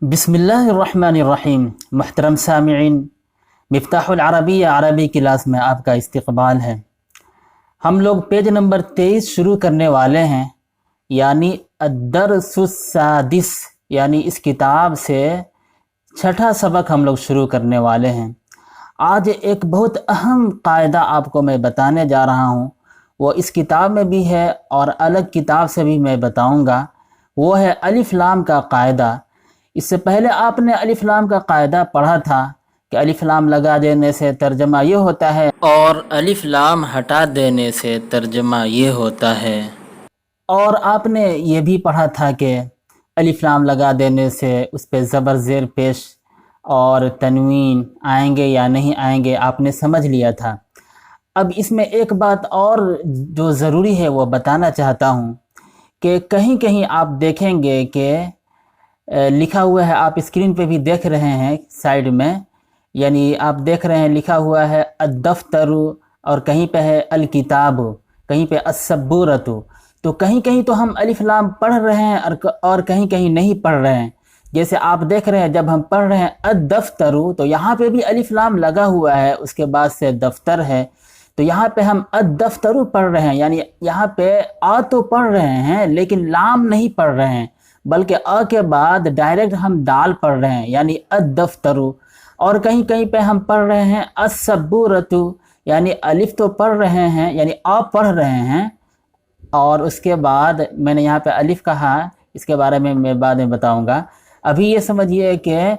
بسم اللہ الرحمن الرحیم۔ محترم سامعین، مفتاح العربیہ عربی کلاس میں آپ کا استقبال ہے۔ ہم لوگ پیج نمبر 23 شروع کرنے والے ہیں، یعنی الدرس السادس، یعنی اس کتاب سے چھٹا سبق ہم لوگ شروع کرنے والے ہیں۔ آج ایک بہت اہم قاعدہ آپ کو میں بتانے جا رہا ہوں، وہ اس کتاب میں بھی ہے اور الگ کتاب سے بھی میں بتاؤں گا۔ وہ ہے الف لام کا قاعدہ۔ اس سے پہلے آپ نے الف لام کا قاعدہ پڑھا تھا کہ الف لام لگا دینے سے ترجمہ یہ ہوتا ہے اور الف لام ہٹا دینے سے ترجمہ یہ ہوتا ہے، اور آپ نے یہ بھی پڑھا تھا کہ الف لام لگا دینے سے اس پہ زبر زیر پیش اور تنوین آئیں گے یا نہیں آئیں گے، آپ نے سمجھ لیا تھا۔ اب اس میں ایک بات اور جو ضروری ہے وہ بتانا چاہتا ہوں کہ کہیں کہیں آپ دیکھیں گے کہ لکھا ہوا ہے، آپ اسکرین پہ بھی دیکھ رہے ہیں سائیڈ میں، یعنی آپ دیکھ رہے ہیں لکھا ہوا ہے الدفتر، اور کہیں پہ ہے الکتاب، کہیں پہ السبورۃ۔ تو کہیں کہیں تو ہم الف لام پڑھ رہے ہیں اور کہیں کہیں نہیں پڑھ رہے ہیں۔ جیسے آپ دیکھ رہے ہیں جب ہم پڑھ رہے ہیں الدفتر تو یہاں پہ بھی الف لام لگا ہوا ہے، اس کے بعد سے دفتر ہے، تو یہاں پہ ہم الدفتر پڑھ رہے ہیں، یعنی یہاں پہ آ تو پڑھ رہے ہیں لیکن لام نہیں پڑھ رہے ہیں، بلکہ آ کے بعد ڈائریکٹ ہم دال پڑھ رہے ہیں، یعنی الدفتر۔ اور کہیں کہیں پہ ہم پڑھ رہے ہیں السبورۃ، یعنی الف تو پڑھ رہے ہیں، یعنی آ پڑھ رہے ہیں، اور اس کے بعد میں نے یہاں پہ الف کہا، اس کے بارے میں بعد میں بتاؤں گا۔ ابھی یہ سمجھیے کہ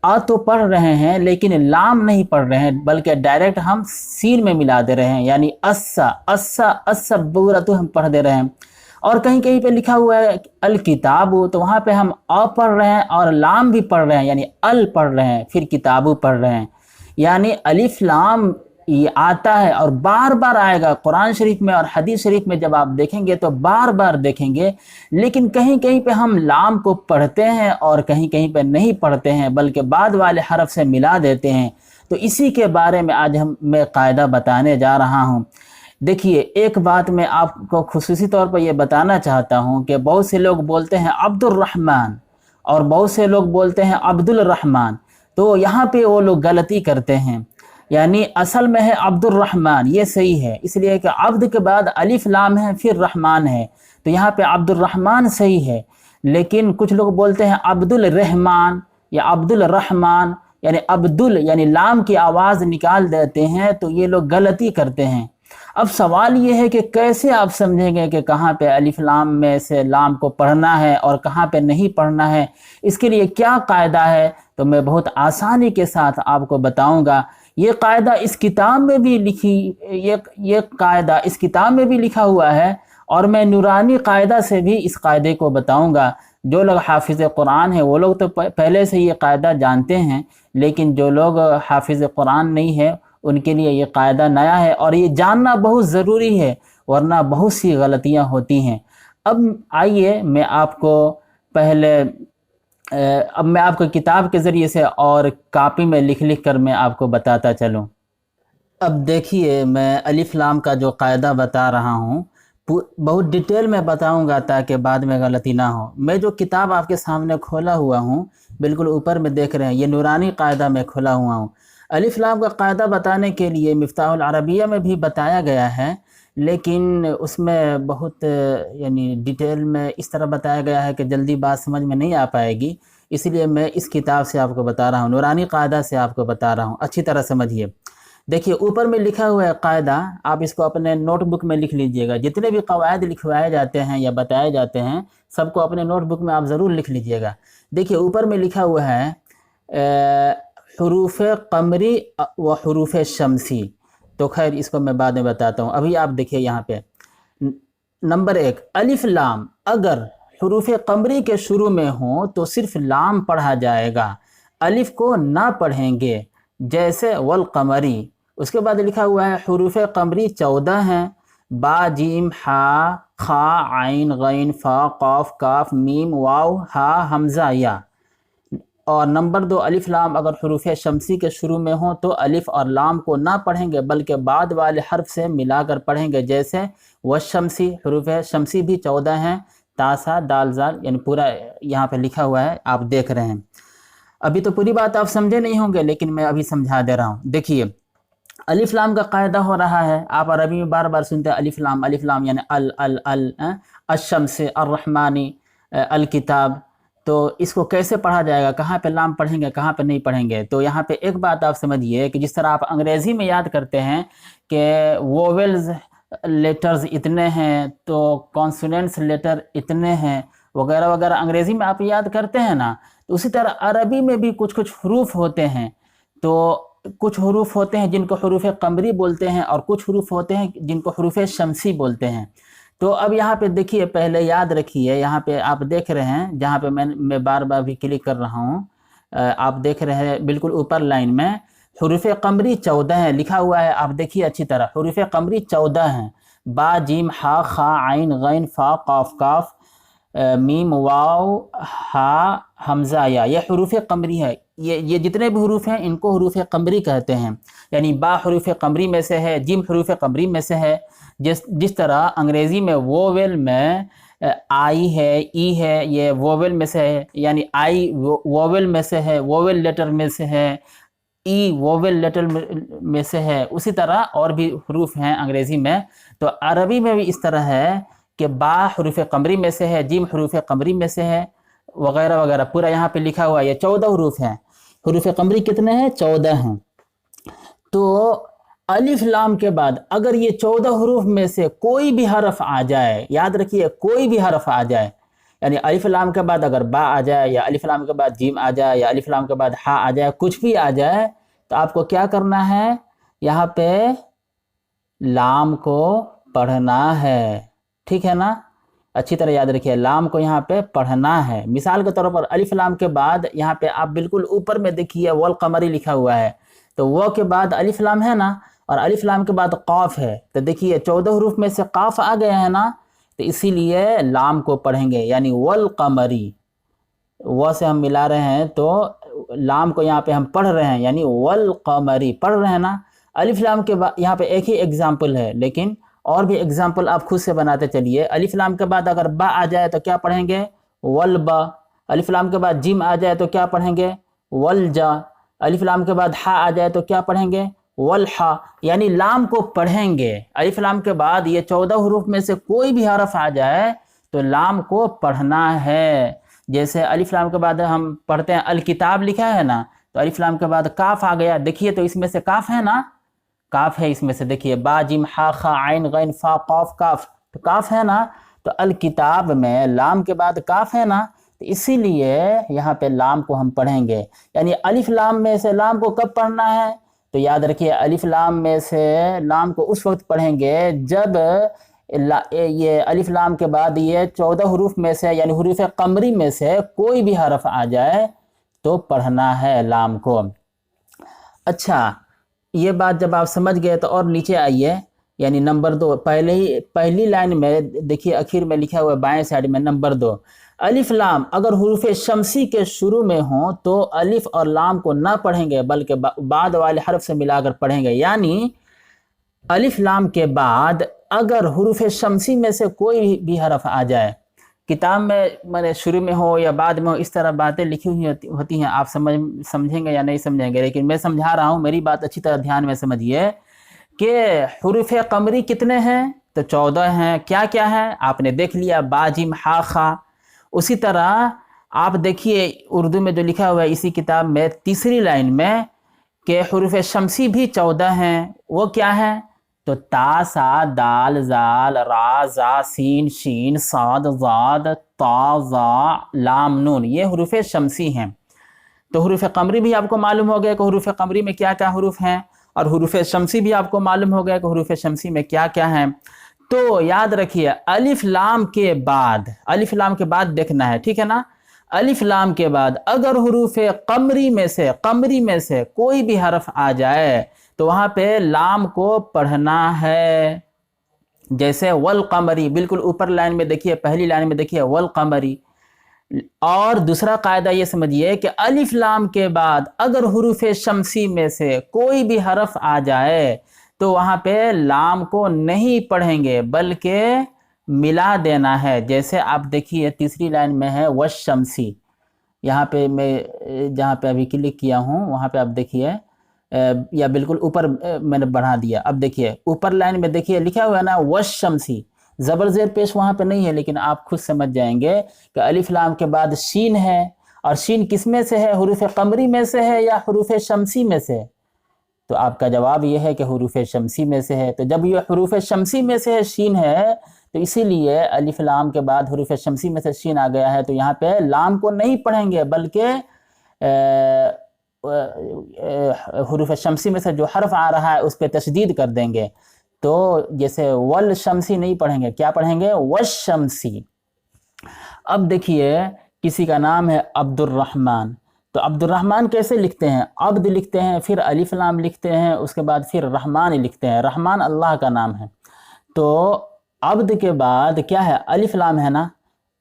آ تو پڑھ رہے ہیں لیکن لام نہیں پڑھ رہے ہیں، بلکہ ڈائریکٹ ہم سین میں ملا دے رہے ہیں، یعنی السبورۃ ہم پڑھ دے رہے ہیں۔ اور کہیں کہیں پہ لکھا ہوا ہے الکتاب، تو وہاں پہ ہم آ پڑھ رہے ہیں اور لام بھی پڑھ رہے ہیں، یعنی ال پڑھ رہے ہیں، پھر کتابو پڑھ رہے ہیں۔ یعنی الف لام یہ آتا ہے اور بار بار آئے گا قرآن شریف میں اور حدیث شریف میں، جب آپ دیکھیں گے تو بار بار دیکھیں گے، لیکن کہیں کہیں پہ ہم لام کو پڑھتے ہیں اور کہیں کہیں پہ نہیں پڑھتے ہیں، بلکہ بعد والے حرف سے ملا دیتے ہیں۔ تو اسی کے بارے میں آج میں قاعدہ بتانے جا رہا ہوں۔ دیکھیے، ایک بات میں آپ کو خصوصی طور پر یہ بتانا چاہتا ہوں کہ بہت سے لوگ بولتے ہیں عبد الرحمن اور بہت سے لوگ بولتے ہیں عبد الرحمن، تو یہاں پہ وہ لوگ غلطی کرتے ہیں۔ یعنی اصل میں ہے عبد الرحمن، یہ صحیح ہے، اس لیے کہ عبد کے بعد الف لام ہے پھر رحمان ہے، تو یہاں پہ عبد الرحمن صحیح ہے۔ لیکن کچھ لوگ بولتے ہیں عبد الرحمن یا عبد الرحمن، یعنی عبدل یعنی لام کی آواز نکال دیتے ہیں، تو یہ لوگ غلطی کرتے ہیں۔ اب سوال یہ ہے کہ کیسے آپ سمجھیں گے کہ کہاں پہ الف لام میں سے لام کو پڑھنا ہے اور کہاں پہ نہیں پڑھنا ہے؟ اس کے لیے کیا قاعدہ ہے تو میں بہت آسانی کے ساتھ آپ کو بتاؤں گا۔ یہ قاعدہ اس کتاب میں بھی یہ قاعدہ اس کتاب میں بھی لکھا ہوا ہے، اور میں نورانی قاعدہ سے بھی اس قاعدے کو بتاؤں گا۔ جو لوگ حافظ قرآن ہیں وہ لوگ تو پہلے سے یہ قاعدہ جانتے ہیں، لیکن جو لوگ حافظ قرآن نہیں ہے ان کے لیے یہ قاعدہ نیا ہے، اور یہ جاننا بہت ضروری ہے، ورنہ بہت سی غلطیاں ہوتی ہیں۔ اب آئیے میں آپ کو کتاب کے ذریعے سے اور کاپی میں لکھ کر میں آپ کو بتاتا چلوں۔ اب دیکھیے، میں الف لام کا جو قاعدہ بتا رہا ہوں بہت ڈیٹیل میں بتاؤں گا تاکہ بعد میں غلطی نہ ہو۔ میں جو کتاب آپ کے سامنے کھولا ہوا ہوں، بالکل اوپر میں دیکھ رہے ہیں، یہ نورانی قاعدہ میں کھولا ہوا ہوں۔ الف لام کا قاعدہ بتانے کے لیے مفتاح العربیہ میں بھی بتایا گیا ہے، لیکن اس میں بہت یعنی ڈیٹیل میں اس طرح بتایا گیا ہے کہ جلدی بات سمجھ میں نہیں آ پائے گی، اس لیے میں اس کتاب سے آپ کو بتا رہا ہوں، نورانی قاعدہ سے آپ کو بتا رہا ہوں، اچھی طرح سمجھیے۔ دیکھیے، اوپر میں لکھا ہوا ہے قاعدہ، آپ اس کو اپنے نوٹ بک میں لکھ لیجئے گا۔ جتنے بھی قواعد لکھوائے جاتے ہیں یا بتائے جاتے ہیں سب کو اپنے نوٹ بک میں آپ ضرور لکھ لیجئے گا۔ دیکھیے، اوپر میں لکھا ہوا ہے حروف قمری و حروف شمسی، تو خیر اس کو میں بعد میں بتاتا ہوں۔ ابھی آپ دیکھیے یہاں پہ نمبر 1، الف لام اگر حروف قمری کے شروع میں ہوں تو صرف لام پڑھا جائے گا، الف کو نہ پڑھیں گے، جیسے والقمری۔ اس کے بعد لکھا ہوا ہے حروف قمری 14 ہیں، با، جیم، ہا، خا، عین، غین، فا، قاف، کاف، میم، واو، ہا، حمزہ، یا۔ اور نمبر 2، الف لام اگر حروف شمسی کے شروع میں ہوں تو الف اور لام کو نہ پڑھیں گے بلکہ بعد والے حرف سے ملا کر پڑھیں گے، جیسے والشمسی۔ حروف شمسی بھی 14 ہیں، تا، سا، دال، زال، یعنی پورا یہاں پہ لکھا ہوا ہے، آپ دیکھ رہے ہیں۔ अभी तो पूरी बात आप समझे नहीं होंगे, लेकिन मैं अभी समझा दे रहा हूँ। देखिए, अलिफ लाम का कायदा हो रहा है, आप अरबी में बार बार सुनते हैं अलिफ लाम यानी अल अशम्स अर्रहमानी अल किताब। तो इसको कैसे पढ़ा जाएगा, कहाँ पे लाम पढ़ेंगे, कहाँ पे नहीं पढ़ेंगे? तो यहाँ पे एक बात आप समझिए कि जिस तरह आप अंग्रेज़ी में याद करते हैं कि वोवेल्स लेटर्स इतने हैं, तो कॉन्सोनेंट्स लेटर इतने हैं, वगैरह वगैरह अंग्रेज़ी में आप याद करते हैं ना, तो उसी तरह अरबी में भी कुछ कुछ हरूफ होते हैं। तो कुछ हरूफ होते हैं जिनको हरूफ कमरी बोलते हैं, और कुछ हरूफ होते हैं जिनको हरूफ शमसी बोलते हैं। तो अब यहाँ पे देखिए, पहले याद रखिए, यहाँ पे आप देख रहे हैं, जहाँ पे मैं बार बार भी क्लिक कर रहा हूँ, आप देख रहे हैं बिल्कुल ऊपर लाइन में हरूफ कमरी 14 है लिखा हुआ है। आप देखिए अच्छी तरह, हरूफ कमरी 14 हैं। बा जीम हा खा आइन गैन फा काफ काफ मीम वाव हा हमजा या, ये हरूफ कमरी है। ये जितने भी हरूफ हैं इनको हरूफ कमरी कहते हैं। यानी बा हरूफ कमरी में से है, जिम हरूफ कमरी में से है। जिस तरह अंग्रेज़ी में वोवेल में आई है, ई है, ये वोवेल में से है, यानी आई वोवेल में से है, वोवेल लेटर में से है, ई वोवेल लेटर में से है। उसी तरह और भी हरूफ हैं अंग्रेज़ी में। तो अरबी में भी इस तरह है कि बा हरूफ कमरी में से है, जिम हरूफ कमरी में से है, वगैरह वगैरह पूरा यहाँ पे लिखा हुआ है। ये 14 हरूफ हैं। हरूफ कमरी कितने हैं? 14 हैं। तो अलिफ लाम के बाद अगर ये 14 हरूफ में से कोई भी हरफ आ जाए, याद रखिए कोई भी हरफ आ जाए, यानी अलिफ लाम के बाद अगर बा आ जाए, या अलिफ लाम के बाद जीम आ जाए, या अलिफ लाम के बाद हा आ जाए, कुछ भी आ जाए, तो आपको क्या करना है, यहाँ पे लाम को पढ़ना है। ठीक है ना? अच्छी तरह याद रखिए, लाम को यहाँ पे पढ़ना है। मिसाल के तौर पर अलिफ लाम के बाद यहाँ पे आप बिल्कुल ऊपर में देखिए वल कमरी लिखा हुआ है, तो वो के बाद अलिफ लाम है ना, और अलिफ लाम के बाद काफ है। तो देखिए 14 हरूफ में से काफ आ गया है ना, तो इसीलिए लाम को पढ़ेंगे, यानी वल कमरी, वो से हम मिला रहे हैं, तो लाम को यहाँ पे हम पढ़ रहे हैं, यानी वल कमरी पढ़ रहे हैं ना। अलिफ लाम के बाद यहाँ पे एक ही एग्जाम्पल है, लेकिन और भी एग्जाम्पल आप खुद से बनाते चलिए। अलिफ लाम के बाद अगर बा आ जाए तो क्या पढ़ेंगे? वल बा। अलिफ लाम के बाद जिम आ जाए तो क्या पढ़ेंगे? वल जा। अलिफ लाम के बाद हा आ जाए तो क्या पढ़ेंगे? वल हा। यानी लाम को पढ़ेंगे। अलिफ लाम के बाद ये 14 हरूफ में से कोई भी हरफ आ जाए तो लाम को पढ़ना है। जैसे अलिफ लाम के बाद हम पढ़ते हैं अल किताब लिखा है ना, तो अलिफ लाम के बाद काफ आ गया, देखिए तो इसमें से काफ है ना, काफ है इसमें से, देखिए बा जिम हा खा आइन गैन फा काफ काफ, तो काफ है ना। तो अल किताब में लाम के बाद काफ है ना, तो इसीलिए यहाँ पे लाम को हम पढ़ेंगे। यानी अलिफ लाम में से लाम को कब पढ़ना है? तो याद रखिए अलिफ लाम में से लाम को उस वक्त पढ़ेंगे जब ये अलिफ लाम के बाद ये 14 हरूफ में से, यानी हरूफ कमरी में से कोई भी हरफ आ जाए तो पढ़ना है लाम को। अच्छा, ये बात जब आप समझ गए तो और नीचे आइए, यानी नंबर 2, पहली लाइन में देखिए आखिर में लिखा हुआ है बाएं साइड में नंबर 2, अलिफ लाम अगर हुरूफ शमसी के शुरू में हो तो अलिफ और लाम को ना पढ़ेंगे बल्कि बाद वाले हरफ से मिलाकर पढ़ेंगे। यानी अलिफ लाम के बाद अगर हुरूफ शमसी में से कोई भी हरफ आ जाए, किताब में मैंने शुरू में हो या बाद में हो, इस तरह बातें लिखी हुई होती हैं, आप समझेंगे या नहीं समझेंगे, लेकिन मैं समझा रहा हूँ, मेरी बात अच्छी तरह ध्यान में समझिए कि हुरूफ कमरी कितने हैं? तो 14 हैं। क्या क्या है आपने देख लिया, बाजिम हा खा। उसी तरह आप देखिए उर्दू में जो लिखा हुआ है इसी किताब में तीसरी लाइन में कि हुरूफ शमसी भी 14 हैं। वो क्या है? तो ता सा दाल जाल रा जा सीन शीन साद जाद ता जा लाम नून, ये हुरूफ शमसी हैं। तो हुरूफ कमरी भी आपको मालूम हो गया कि हुरूफ कमरी में क्या क्या हुरूफ हैं, और हुरूफ शमसी भी आपको मालूम हो गया कि हुरूफ शमसी में क्या क्या हैं। तो याद रखिए अलिफ लाम के बाद देखना है, ठीक है ना। अलिफ लाम के बाद अगर हुरूफ कमरी में से कोई भी हरफ आ जाए तो वहां पे लाम को पढ़ना है। जैसे वल कमरी, बिल्कुल ऊपर लाइन में देखिए, पहली लाइन में देखिए वल कमरी। और दूसरा कायदा ये समझिए कि अलिफ लाम के बाद अगर हुरूफ शमसी में से कोई भी हरफ आ जाए तो वहां पे लाम को नहीं पढ़ेंगे बल्कि मिला देना है। जैसे आप देखिए तीसरी लाइन में है वश शमसी, यहाँ पे मैं जहाँ पे अभी क्लिक किया हूँ वहाँ पे आप देखिए या बिल्कुल ऊपर मैंने बढ़ा दिया। अब देखिए ऊपर लाइन में देखिए लिखा हुआ है ना वशमसी, ज़बर ज़ेर पेश वहाँ पे नहीं है, लेकिन आप खुद समझ जाएंगे कि अलिफ लाम के बाद शीन है, और शीन किस में से है, हुरूफ कमरी में से है या हुरूफ शमसी में से? तो आपका जवाब ये है कि हुरूफ शमसी में से है। तो जब ये हुरूफ शमसी में से है, शीन है, तो इसीलिए अलिफ लाम के बाद हुरूफ शमसी में से शीन आ गया है। तो यहाँ पे लाम को नहीं पढ़ेंगे बल्कि हुरूफ शमसी में से जो हर्फ आ रहा है उस पर तशदीद कर देंगे। तो जैसे वल शमसी नहीं पढ़ेंगे, क्या पढ़ेंगे? वश शमसी। अब देखिए किसी का नाम है अब्दुर्रहमान, तो अब्दुर्रहमान कैसे लिखते हैं? अब्द लिखते हैं, फिर अलिफ लाम लिखते हैं, उसके बाद फिर रहमान लिखते हैं। रहमान अल्लाह का नाम है। तो अब्द के बाद क्या है? अलिफ लाम है ना।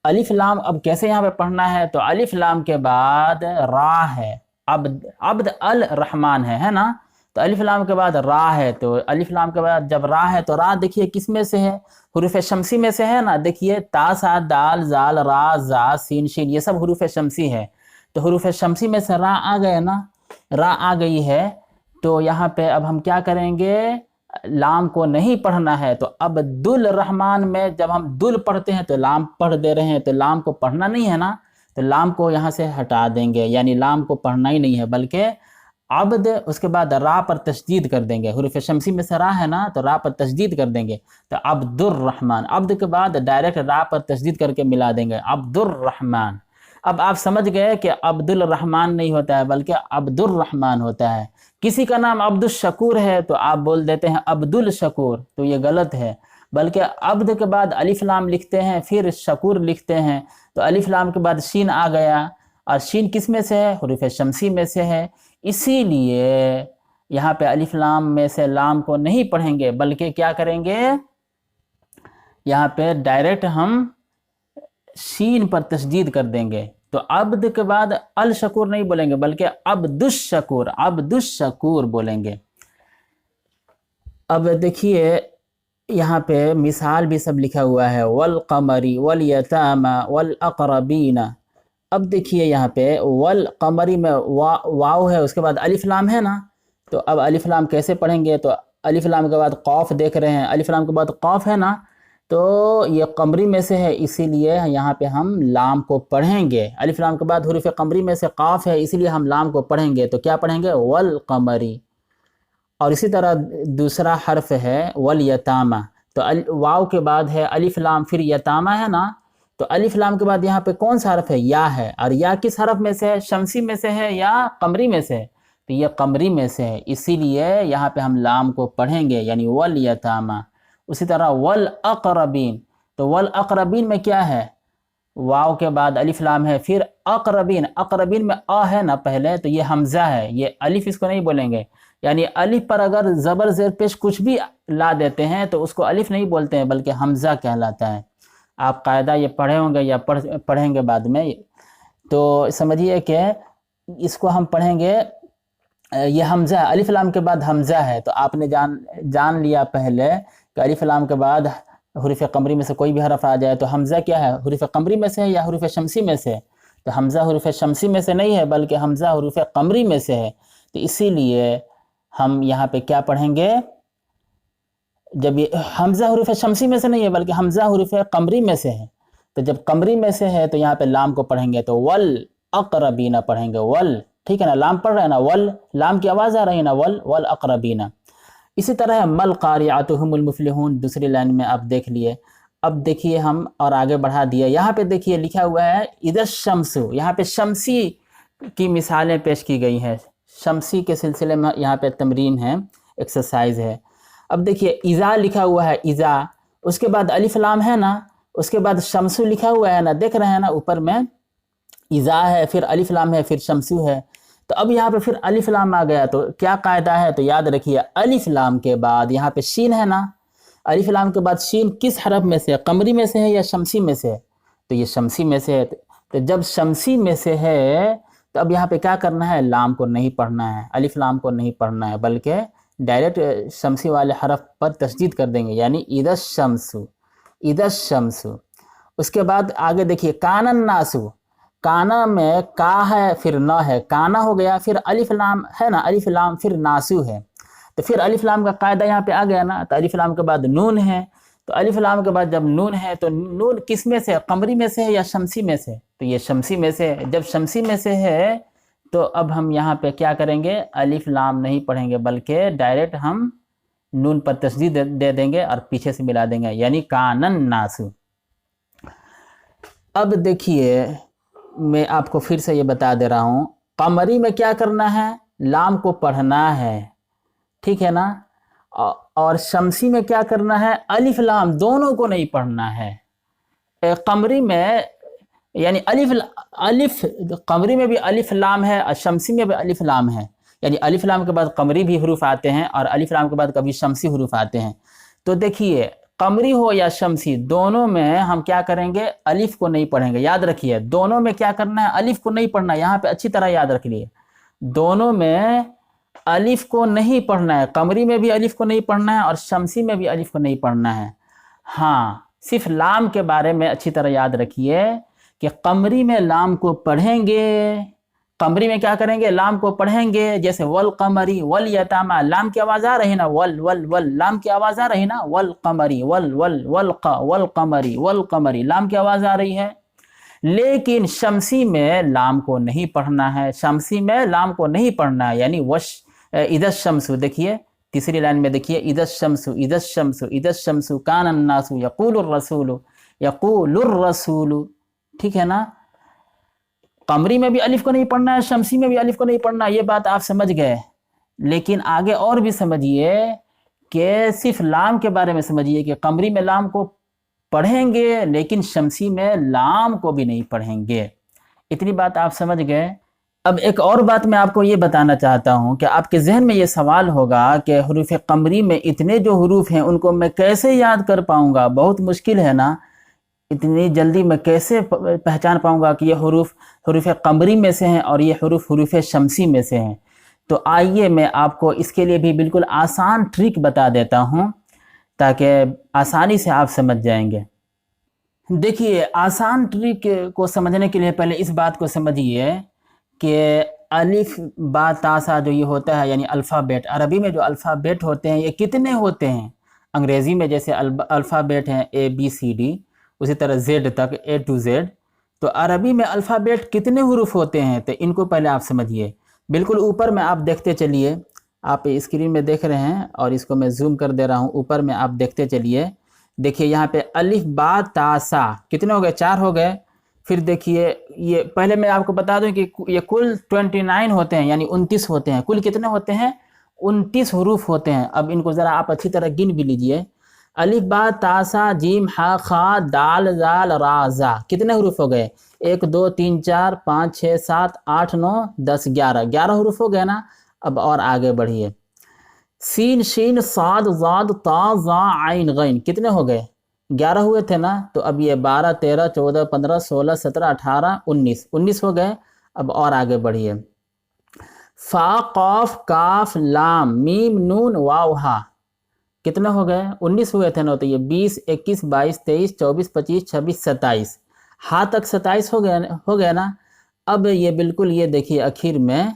अलिफ लाम अब कैसे यहाँ पे पढ़ना है? तो अलिफ लाम के बाद रा है, अब्द अल रहमान है ना। तो अलिफ लाम के बाद रा है, तो अलिफ लाम के बाद जब रा है तो रा देखिए किस में से है? हुरूफ शमसी में से है ना। देखिए ता सा दाल जाल रा जा सीन शीन ये सब हुरूफ शमसी है। तो हुरूफ शमसी में से रा आ गए ना, रा आ गई है। तो यहाँ पे अब हम क्या करेंगे? लाम को नहीं पढ़ना है। तो अब दुल रहमान में जब हम दुल पढ़ते हैं तो लाम पढ़ दे रहे हैं, तो लाम को पढ़ना नहीं है ना, तो लाम को यहाँ से हटा देंगे, यानी लाम को पढ़ना ही नहीं है, बल्कि अब्द उसके बाद रा पर तशदीद कर देंगे। हुरूफ शमसी में से रा है ना, तो रा पर तशदीद कर देंगे। तो अब्दुर्रहमान, अब्द के बाद डायरेक्ट रा पर तशदीद करके मिला देंगे, अब्दुर्रहमान। अब आप समझ गए कि अब्दुल रहमान नहीं होता है बल्कि अब्दुर्रहमान होता है। किसी का नाम अब्दुल शकूर है तो आप बोल देते हैं अब्दुल शकूर, तो ये गलत है। बल्कि अब्द के बाद अलिफ लाम लिखते हैं, फिर शकूर लिखते हैं। तो अलिफ लाम के बाद शीन आ गया, और शीन किस में से है? हुरूफ शमसी में से है। इसीलिए यहाँ पे अलिफ लाम में से लाम को नहीं पढ़ेंगे, बल्कि क्या करेंगे? यहाँ पे डायरेक्ट हम शीन पर तशदीद कर देंगे। तो अब्द के बाद अल शकूर नहीं बोलेंगे, बल्कि अब्दुश शकूर, अब्दुश शकूर बोलेंगे। अब देखिए यहाँ पे मिसाल भी सब लिखा हुआ है, वल कमरी वल यतामा वल अकरबीना। अब देखिए यहाँ पे वल कमरी में वाव है, उसके बाद अलिफ लाम है ना। तो अब अलिफ लाम कैसे पढ़ेंगे? तो अलिफ लाम के बाद कौफ देख रहे हैं, अलिफ लाम के बाद कौफ है ना, तो ये कमरी में से है, इसीलिए यहाँ पे हम लाम को पढ़ेंगे। अलिफ लाम के बाद हुरूफ कमरी में से काफ है, इसीलिए हम लाम को पढ़ेंगे। तो क्या पढ़ेंगे? वल कमरी। और इसी तरह दूसरा हर्फ है वल यतामा, तो वाव के बाद है अलिफ लाम, फिर यतामा है ना। तो अलिफ लाम के बाद यहाँ पे कौन सा हर्फ है? या है। और या किस हर्फ में से है? शमसी में से है या कमरी में से? तो ये कमरी में से है, इसीलिए यहाँ पे हम लाम को पढ़ेंगे, यानी वल यतामा। उसी तरह वल अकरबीन, तो वल अकरबीन में क्या है? वाव के बाद अलिफ लाम है, फिर अकरबीन, अकरबीन में अ है ना पहले, तो ये हमजा है, ये अलिफ इसको नहीं बोलेंगे। यानी अलिफ पर अगर ज़बर ज़ेर पेश कुछ भी ला देते हैं तो उसको अलिफ नहीं बोलते हैं, बल्कि हमजा कहलाता है। आप कायदा ये पढ़े होंगे या पढ़ेंगे बाद में। तो समझिए कि इसको हम पढ़ेंगे, ये हमजा है, अलिफ लाम के बाद हमजा है। तो आपने जान लिया पहले कि अलिफ लाम के बाद हुरूफ कमरी में से कोई भी हरफ आ जाए तो हमजा क्या है? हुरूफ कमरी में से है या हुरूफ शमसी में से? तो हमजा हुरूफ शमसी में से नहीं है, बल्कि हमजा हुरूफ कमरी में से है। तो इसीलिए हम यहाँ पे क्या पढ़ेंगे? जब ये हमजा हुरूफ शमसी में से नहीं है, बल्कि हमजा हुरूफ कमरी में से है, तो जब कमरी में से है तो यहाँ पे लाम को पढ़ेंगे, तो वल अकरबीना पढ़ेंगे, वल। ठीक है ना, लाम पढ़ रहे हैं ना, वल, लाम की आवाज़ आ रही है ना, वल वल अकरबीना। इसी तरह मल क़ारिअतुहुमुल मुफ़्लिहून, दूसरी लाइन में आप देख लिए। अब देखिए हम और आगे बढ़ा दिया, यहाँ पे देखिए लिखा हुआ है इदश शम्सु, यहाँ पे शमसी की मिसालें पेश की गई हैं। शमसी के सिलसिले में यहाँ पे तमरीन है, एक्सरसाइज है। अब देखिए इज़ा लिखा हुआ है, इज़ा, उसके बाद अलिफ लाम है ना, उसके बाद शमसु लिखा हुआ है ना, देख रहे हैं ना ऊपर में इज़ा है, फिर अलिफ लाम है, फिर शमसु है। तो अब यहाँ पे फिर अलिफ लाम आ गया, तो क्या कायदा है? तो याद रखिए अलिफ लाम के बाद यहाँ पे शीन है ना, अलिफ लाम के बाद शीन किस हरफ में से? कमरी में से है या शमसी में से? तो ये शमसी में से है। तो जब शमसी में से है तो अब यहाँ पे क्या करना है? लाम को नहीं पढ़ना है, अलिफ लाम को नहीं पढ़ना है, बल्कि डायरेक्ट शमसी वाले हरफ पर तशदीद कर देंगे, यानी इदश शमसु, इदश शमसु। उसके बाद आगे देखिए कानन नासु, काना में का है फिर न है, काना हो गया, फिर अलिफ लाम है ना, अलिफ लाम फिर नासु है, तो फिर अलिफ लाम का कायदा यहाँ पे आ गया ना। तो अलिफ लाम के बाद नून है, तो अलिफ लाम के बाद जब नून है तो नून किस में से, कमरी में से है या शमसी में से, तो ये शमसी में से है। जब शमसी में से है तो अब हम यहाँ पे क्या करेंगे, अलिफ लाम नहीं पढ़ेंगे बल्कि डायरेक्ट हम नून पर तस्दीद दे देंगे और पीछे से मिला देंगे, यानी कानन नासु। अब देखिए मैं आपको फिर से ये बता दे रहा हूँ, कमरी में क्या करना है, लाम को पढ़ना है, ठीक है ना, और शमसी में क्या करना है, अलिफ लाम दोनों को नहीं पढ़ना है। कमरी में यानी अलिफ कमरी में भी अलिफ लाम है और शमसी में भी अलिफ लाम है, यानी अलिफ लाम के बाद कमरी भी हरूफ आते हैं और अलिफ लाम के बाद कभी शमसी हरूफ आते हैं। तो देखिए कमरी हो या शमसी दोनों में हम क्या करेंगे, अलिफ को नहीं पढ़ेंगे। याद रखिए दोनों में क्या करना है, अलिफ को नहीं पढ़ना है, यहाँ पे अच्छी तरह याद रख लिए, दोनों में अलिफ को नहीं पढ़ना है, कमरी में भी अलिफ को नहीं पढ़ना है और शमसी में भी अलिफ को नहीं पढ़ना है। हाँ, सिर्फ लाम के बारे में अच्छी तरह याद रखिए कि कमरी में लाम को पढ़ेंगे, कमरी में क्या करेंगे, लाम को पढ़ेंगे, जैसे वल कमरी वल यतामा, लाम की आवाज़ आ रही ना, वल वल वल, लाम की आवाज़ आ रही ना, वल कमरी वल वल वल कमरी, लाम की आवाज़ आ रही है। लेकिन शमसी में लाम को नहीं पढ़ना है, शमसी में लाम को नहीं पढ़ना है, यानी वश इदश शमसु, देखिए तीसरी लाइन में देखिए, इदश शमसु कानन नासु यक़ूलुर रसूलु, ठीक है ना। कमरी में भी अलिफ को नहीं पढ़ना है, शमसी में भी अलिफ को नहीं पढ़ना है, ये बात आप समझ गए। लेकिन आगे और भी समझिए कि सिर्फ लाम के बारे में समझिए कि कमरी में लाम को पढ़ेंगे लेकिन शमसी में लाम को भी नहीं पढ़ेंगे। इतनी बात आप समझ गए। अब एक और बात मैं आपको ये बताना चाहता हूँ कि आपके जहन में ये सवाल होगा कि हरूफ कमरी में इतने जो हरूफ हैं उनको मैं कैसे याद कर पाऊँगा, बहुत मुश्किल है ना, इतनी जल्दी मैं कैसे पहचान पाऊँगा कि ये हरूफ कमरी में से हैं और ये हरूफ शमसी में से हैं। तो आइए मैं आपको इसके लिए भी बिल्कुल आसान ट्रिक बता देता हूँ ताकि आसानी से आप समझ जाएंगे। देखिए आसान ट्रिक को समझने के लिए पहले इस बात को समझिए कि अलिफ बा ता सा जो ये होता है यानी अल्फ़ाबेट, अरबी में जो अल्फ़ाबेट होते हैं ये कितने होते हैं। अंग्रेज़ी में जैसे अल्फ़ाबेट हैं ABCD, उसी तरह Z तक A to Z, तो अरबी में अल्फ़ाबेट कितने हुरूफ होते हैं, तो इनको पहले आप समझिए। बिल्कुल ऊपर में आप देखते चलिए, आप स्क्रीन में देख रहे हैं और इसको मैं जूम कर दे रहा हूँ, ऊपर में आप देखते चलिए। देखिए यहाँ पे अलिफ बा ता सा कितने हो गए, 4 हो गए। फिर देखिए ये पहले मैं आपको बता दूं कि ये कुल 29 होते हैं, यानी 29 होते हैं। कुल कितने होते हैं, 29 हुरूफ होते हैं। अब इनको ज़रा आप अच्छी तरह गिन भी लीजिए, अलिफ बा ता सा जीम हा खा दाल जाल रा ज़ा, कितने हुरूफ हो गए, 1 2 3 4 5 6 7 8 9 10 11 हुरूफ हो गए ना। अब और आगे बढ़िए, सीन शीन साद ज़ाद ता ज़ा आइन गैन, कितने हो गए, 11 हुए थे ना। तो अब ये 12 13 14 15 16 17 18 19 हो गए। अब और आगे बढ़िए, फा कॉफ काफ लाम मीम नून वाव हा, कितने हो गए, 19 हुए थे ना। तो ये 20 21 22 23 24 25 26 27, हा तक 27 हो गया ना। अब ये बिल्कुल ये देखिए आखिर में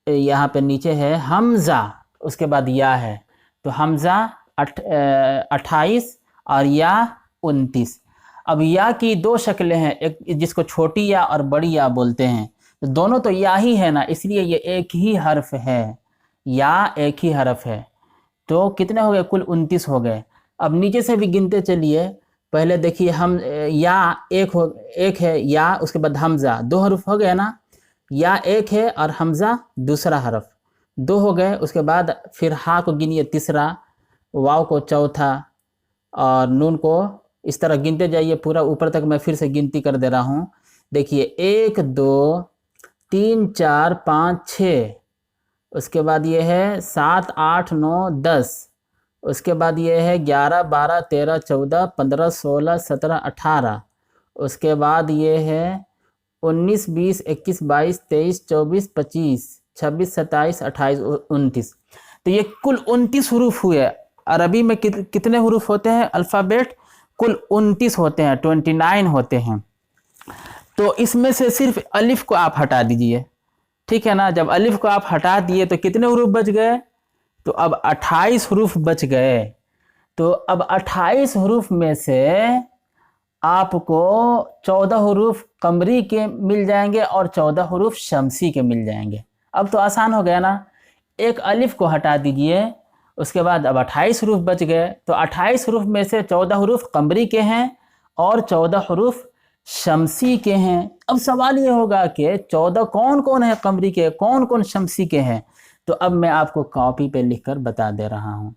यहाँ पे नीचे है हमज़ा, उसके बाद या है, तो हमज़ा 28 और या 29। अब या की 2 शक्लें हैं, एक जिसको छोटी या और बड़ी या बोलते हैं, तो दोनों तो या ही है ना, इसलिए ये एक ही हर्फ है, या एक ही हर्फ है। तो कितने हो गए, कुल 29 हो गए। अब नीचे से भी गिनते चलिए, पहले देखिए हम या एक है या, उसके बाद हमज़ा 2 हर्फ हो गए ना, या एक है और हमज़ा दूसरा हर्फ 2 हो गए। उसके बाद फिर हा को गिनिए तीसरा, वाव को चौथा और नून को, इस तरह गिनते जाइए पूरा ऊपर तक। मैं फिर से गिनती कर दे रहा हूँ, देखिए 1 2 3 4 5 6, उसके बाद ये है 7 8 9 10, उसके बाद ये है 11 12 13 14 15 16 17 18, उसके बाद ये है 19 20 21 22 23 24 25 26 27 28 29। तो ये कुल 29 हुरूफ हुए। अरबी में कितने हुरूफ होते हैं अल्फ़ाबेट, कुल 29 होते हैं, 29 होते हैं। تو اس میں سے صرف الف کو آپ ہٹا دیجئے، ٹھیک ہے نا۔ جب الف کو آپ ہٹا دیے تو کتنے حروف بچ گئے؟ تو اب 28 حروف بچ گئے۔ تو اب 28 حروف میں سے آپ کو 14 حروف قمری کے مل جائیں گے اور 14 حروف شمسی کے مل جائیں گے۔ اب تو آسان ہو گیا نا، ایک الف کو ہٹا دیجئے، اس کے بعد اب 28 حروف بچ گئے۔ تو 28 حروف میں سے 14 حروف قمری کے ہیں اور 14 حروف شمسی کے ہیں۔ اب سوال یہ ہوگا کہ 14 کون کون ہیں قمری کے، کون کون شمسی کے ہیں؟ تو اب میں آپ کو کاپی پہ لکھ کر بتا دے رہا ہوں۔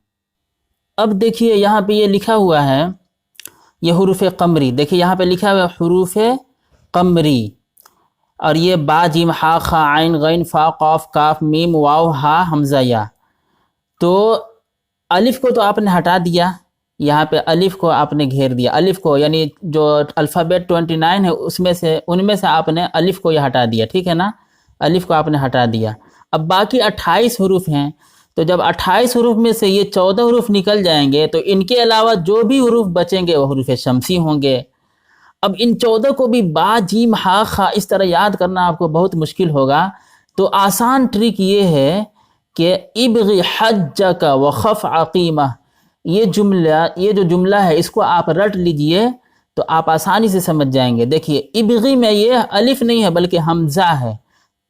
اب دیکھیے یہاں پہ یہ لکھا ہوا ہے، یہ حروف قمری، دیکھیے یہاں پہ لکھا ہوا ہے حروف قمری، اور یہ با جیم ہا خا عین غین فا قاف کاف میم واو ہا حمزہ یا۔ تو الف کو تو آپ نے ہٹا دیا، یہاں پہ الف کو آپ نے گھیر دیا، الف کو یعنی جو الفابیٹ 29 ہے ان میں سے آپ نے الف کو یہ ہٹا دیا، ٹھیک ہے نا، الف کو آپ نے ہٹا دیا۔ اب باقی 28 حروف ہیں، تو جب 28 حروف میں سے یہ 14 حروف نکل جائیں گے تو ان کے علاوہ جو بھی حروف بچیں گے وہ حروف شمسی ہوں گے۔ اب ان 14 کو بھی با جیم ہا خا اس طرح یاد کرنا آپ کو بہت مشکل ہوگا، تو آسان ٹرک یہ ہے کہ ابغی حجک وخف عقیمہ، یہ جو جملہ ہے اس کو آپ رٹ لیجئے تو آپ آسانی سے سمجھ جائیں گے۔ دیکھیے ابغی میں یہ الف نہیں ہے بلکہ حمزہ ہے،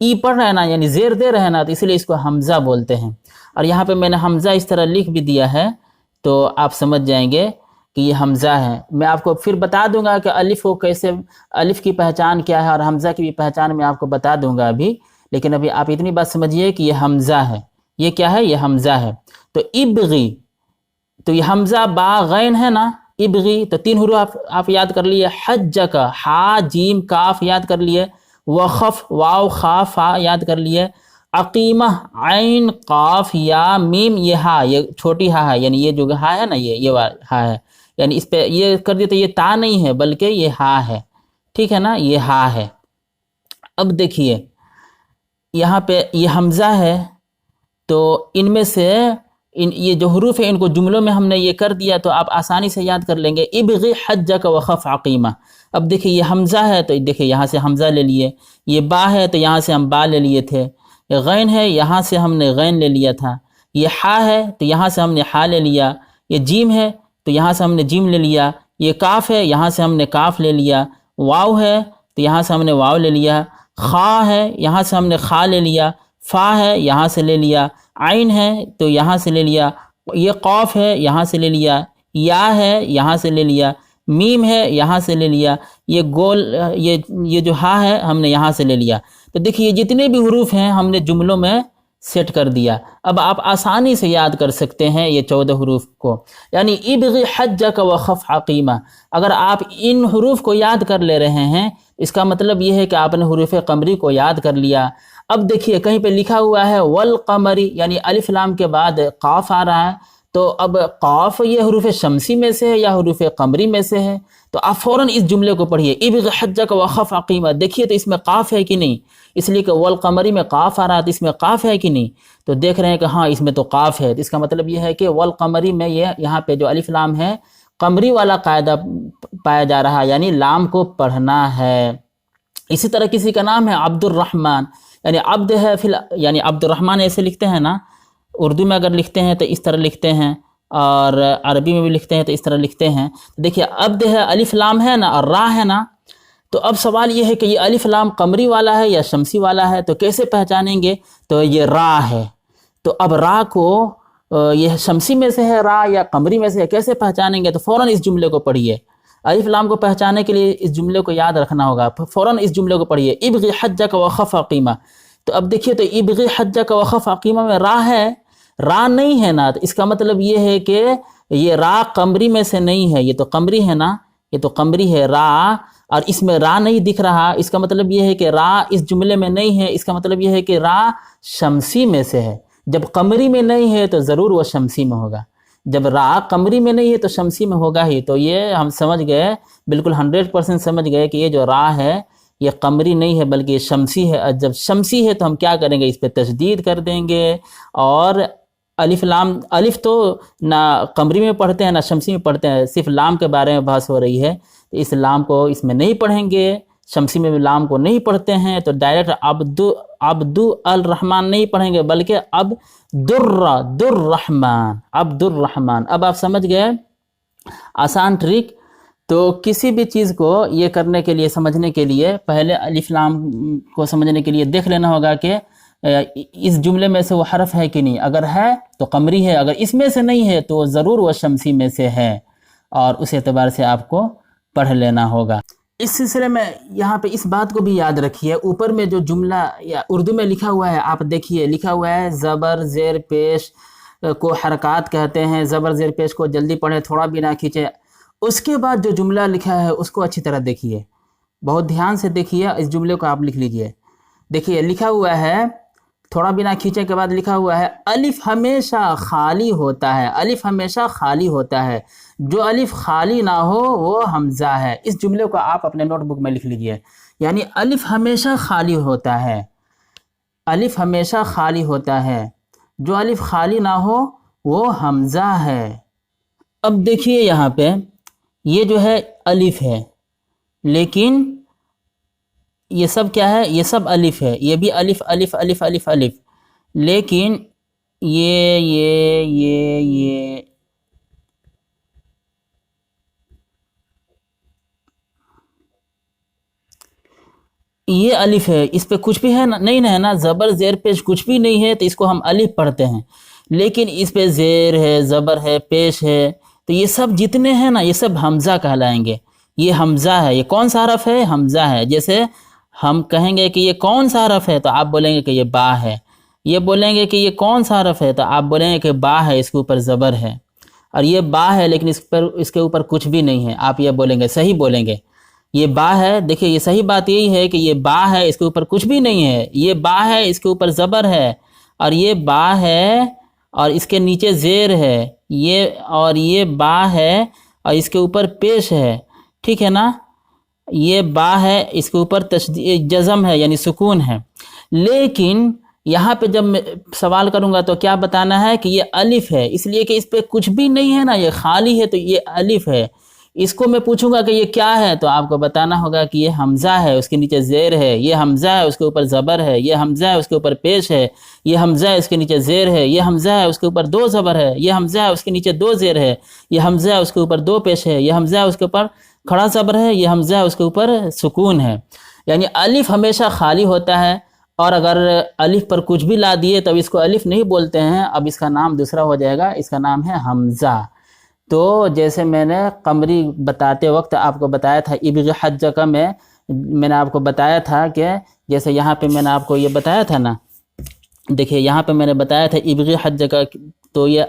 ای پڑھ رہے نا یعنی زیر دے رہے نا، تو اس لیے اس کو حمزہ بولتے ہیں۔ اور یہاں پہ میں نے حمزہ اس طرح لکھ بھی دیا ہے تو آپ سمجھ جائیں گے کہ یہ حمزہ ہے۔ میں آپ کو پھر بتا دوں گا کہ الف کو کیسے، الف کی پہچان کیا ہے اور حمزہ کی بھی پہچان میں آپ کو بتا دوں گا ابھی، لیکن ابھی آپ اتنی بات سمجھیے کہ یہ حمزہ ہے۔ یہ کیا ہے؟ یہ حمزہ ہے۔ تو ابغی، تو یہ حمزہ با غین ہے نا، ابغی، تو 3 حروف آپ یاد کر لیے، حجک ہا جیم کاف یاد کر لیے، وخف واو خا فا یاد کر لیے، عقیمہ عین قاف یا میم یہ ہا، یہ چھوٹی ہا ہے، یعنی یہ جو ہا ہے نا یہ ہا ہے، یعنی اس پہ یہ کر دیتے، یہ تا نہیں ہے بلکہ یہ ہا ہے، ٹھیک ہے نا، یہ ہا ہے۔ اب دیکھیے یہاں پہ یہ حمزہ ہے، تو ان میں سے یہ جو حروف ہیں ان کو جملوں میں ہم نے یہ کر دیا تو آپ آسانی سے یاد کر لیں گے، ابغی حجک وخف عقیمہ۔ اب دیکھیں یہ حمزہ ہے تو دیکھیں یہاں سے حمزہ لے لیے، یہ با ہے تو یہاں سے ہم با لے لیے تھے، یہ غین ہے یہاں سے ہم نے غین لے لیا تھا، یہ حا ہے تو یہاں سے ہم نے حا لے لیا، یہ جیم ہے تو یہاں سے ہم نے جیم لے لیا، یہ کاف ہے یہاں سے ہم نے کاف لے لیا، واو ہے تو یہاں سے ہم نے واو لے لیا، خا ہے یہاں سے ہم نے خا لے لیا، فا ہے یہاں سے لے لیا، عین ہے تو یہاں سے لے لیا، یہ قاف ہے یہاں سے لے لیا، یا ہے یہاں سے لے لیا، میم ہے یہاں سے لے لیا، یہ گول یہ جو ہا ہے ہم نے یہاں سے لے لیا۔ تو دیکھیے جتنے بھی حروف ہیں ہم نے جملوں میں سیٹ کر دیا۔ اب آپ آسانی سے یاد کر سکتے ہیں یہ 14 حروف کو، یعنی ابغی حجک وخف عقیمہ۔ اگر آپ ان حروف کو یاد کر لے رہے ہیں اس کا مطلب یہ ہے کہ آپ نے حروف قمری کو یاد کر لیا۔ اب دیکھیے کہیں پہ لکھا ہوا ہے والقمری، یعنی الف لام کے بعد قاف آ رہا ہے، تو اب قاف یہ حروف شمسی میں سے ہے یا حروف قمری میں سے ہے؟ تو آپ فوراً اس جملے کو پڑھیے، ابغ حجک وخف عقیمہ، دیکھیے تو اس میں قاف ہے کہ نہیں، اس لیے کہ والقمری میں قاف آ رہا ہے تو اس میں قاف ہے کہ نہیں، تو دیکھ رہے ہیں کہ ہاں اس میں تو قاف ہے، تو اس کا مطلب یہ ہے کہ والقمری میں یہاں پہ جو الف لام ہے قمری والا قاعدہ پایا جا رہا ہے، یعنی لام کو پڑھنا ہے۔ اسی طرح کسی کا نام ہے عبد الرحمن، یعنی عبد ہے یعنی عبد الرحمن ایسے لکھتے ہیں نا، اردو میں اگر لکھتے ہیں تو اس طرح لکھتے ہیں اور عربی میں بھی لکھتے ہیں تو اس طرح لکھتے ہیں۔ دیکھیے عبد ہے، الف لام ہے نا اور را ہے نا، تو اب سوال یہ ہے کہ یہ الف لام قمری والا ہے یا شمسی والا ہے، تو کیسے پہچانیں گے؟ تو یہ را ہے، تو اب را کو یہ شمسی میں سے ہے را یا قمری میں سے ہے، کیسے پہچانیں گے؟ تو فوراً اس جملے کو پڑھیے، الف لام کو پہچانے کے لیے اس جملے کو یاد رکھنا ہوگا، فوراً اس جملے کو پڑھیے، ابغی حجک وخف عقیمہ۔ تو اب دیکھیے تو ابغی حجک وخف عقیمہ میں را ہے، را نہیں ہے نا، تو اس کا مطلب یہ ہے کہ یہ را قمری میں سے نہیں ہے، یہ تو قمری ہے نا، یہ تو قمری ہے را، اور اس میں را نہیں دکھ رہا، اس کا مطلب یہ ہے کہ را اس جملے میں نہیں ہے، اس کا مطلب یہ ہے کہ را شمسی میں سے ہے۔ جب قمری میں نہیں ہے تو ضرور وہ شمسی میں ہوگا، جب را قمری میں نہیں ہے تو شمسی میں ہوگا ہی۔ تو یہ ہم سمجھ گئے، بالکل 100% سمجھ گئے کہ یہ جو را ہے یہ قمری نہیں ہے بلکہ یہ شمسی ہے، اور جب شمسی ہے تو ہم کیا کریں گے؟ اس پہ تشدید کر دیں گے، اور الف لام، الف تو نہ قمری میں پڑھتے ہیں نہ شمسی میں پڑھتے ہیں، صرف لام کے بارے میں بحث ہو رہی ہے، تو اس لام کو اس میں نہیں پڑھیں گے، शमसी में लाम को नहीं पढ़ते हैं तो डायरेक्ट अब्दु अल रहमान नहीं पढ़ेंगे, बल्कि अब्दुर्रहमान। अब आप समझ गए आसान ट्रिक। तो किसी भी चीज़ को ये करने के लिए, समझने के लिए, पहले अलिफ लाम को समझने के लिए देख लेना होगा कि इस जुमले में से वो हरफ है कि नहीं। अगर है तो कमरी है, अगर इसमें से नहीं है तो ज़रूर वो शमसी में से है, और उस एतबार से आपको पढ़ लेना होगा। इस सिलसिले में यहाँ पे इस बात को भी याद रखिए, ऊपर में जो जुमला या उर्दू में लिखा हुआ है, आप देखिए लिखा हुआ है ज़बर ज़ेर पेश को हरकत कहते हैं, ज़बर ज़ेर पेश को जल्दी पढ़े, थोड़ा भी ना खींचे। उसके बाद जो जुमला लिखा है उसको अच्छी तरह देखिए, बहुत ध्यान से देखिए, इस जुमले को आप लिख लीजिए। देखिए लिखा हुआ है, थोड़ा बिना खींचे के बाद लिखा हुआ है अलिफ हमेशा खाली होता है, अलिफ हमेशा खाली होता है, जो अलिफ खाली ना हो वो हमज़ा है। इस जुमले को आप अपने नोटबुक में लिख लीजिए, यानी अलिफ हमेशा खाली होता है, अलिफ हमेशा खाली होता है, जो अलिफ खाली ना हो वो हमज़ा है। अब देखिए यहाँ पे ये जो है अलिफ है, लेकिन ये सब क्या है, ये सब अलिफ है, ये भी अलिफ अलिफ अलिफ अलिफ अलिफ, लेकिन ये अलिफ है, इस पे कुछ भी है ना, नहीं है ना, ज़बर ज़ेर पेश कुछ भी नहीं है, तो इसको हम अलिफ पढ़ते हैं। लेकिन इस पे ज़ेर है, ज़बर है, पेश है, तो ये सब जितने हैं ना, ये सब हमज़ा कहलाएंगे। ये हमज़ा है। ये कौन सा हरफ है? हमज़ा है। जैसे हम कहेंगे कि ये कौन सा हरफ है, तो आप बोलेंगे कि ये बा है। ये बोलेंगे कि ये कौन सा हरफ है, तो आप बोलेंगे कि बा है, इसके ऊपर ज़बर है। और ये बा है लेकिन इसके ऊपर कुछ भी नहीं है, आप ये बोलेंगे, सही बोलेंगे, ये बा है। देखिए ये सही बात यही है कि ये बा है, इसके ऊपर कुछ भी नहीं है। ये बा है, इसके ऊपर ज़बर है, और ये बा है और इसके नीचे ज़ेर है, ये बा है और इसके ऊपर पेश है, ठीक है ना। ये बा है, इसके ऊपर जज़म है यानी सुकून है। लेकिन यहाँ पे जब मैं सवाल करूँगा तो क्या बताना है कि ये अलिफ है, इसलिए कि इस पर कुछ भी नहीं है ना, ये खाली है, तो ये अलिफ है। इसको मैं पूछूंगा कि ये क्या है, तो आपको बताना होगा कि ये हमज़ा है, उसके नीचे ज़ेर है, ये हमज़ा है, उसके ऊपर ज़बर है, ये हमज़ा है, उसके ऊपर पेश है, ये हमज़ा है, उसके नीचे ज़ेर है, ये हमज़ा है, उसके ऊपर 2 ज़बर है, ये हमज़ा है, उसके नीचे 2 ज़ेर है, ये हमज़ा है, उसके ऊपर 2 पेश है, ये हमज़ा है, उसके ऊपर खड़ा ज़बर है, ये हमज़ा है, उसके ऊपर सुकून है। यानी अलिफ हमेशा खाली होता है, और अगर अलिफ पर कुछ भी ला दिए तब इसको अलिफ नहीं बोलते हैं, अब इसका नाम दूसरा हो जाएगा, इसका नाम है हमज़ा। तो जैसे मैंने कमरी बताते वक्त आपको बताया था, इब्ग़ हज्ज का मैंने आपको बताया था कि जैसे यहाँ पे मैंने आपको ये बताया था ना, देखिए यहाँ पे मैंने बताया था इब्ग़ हज्ज का, तो ये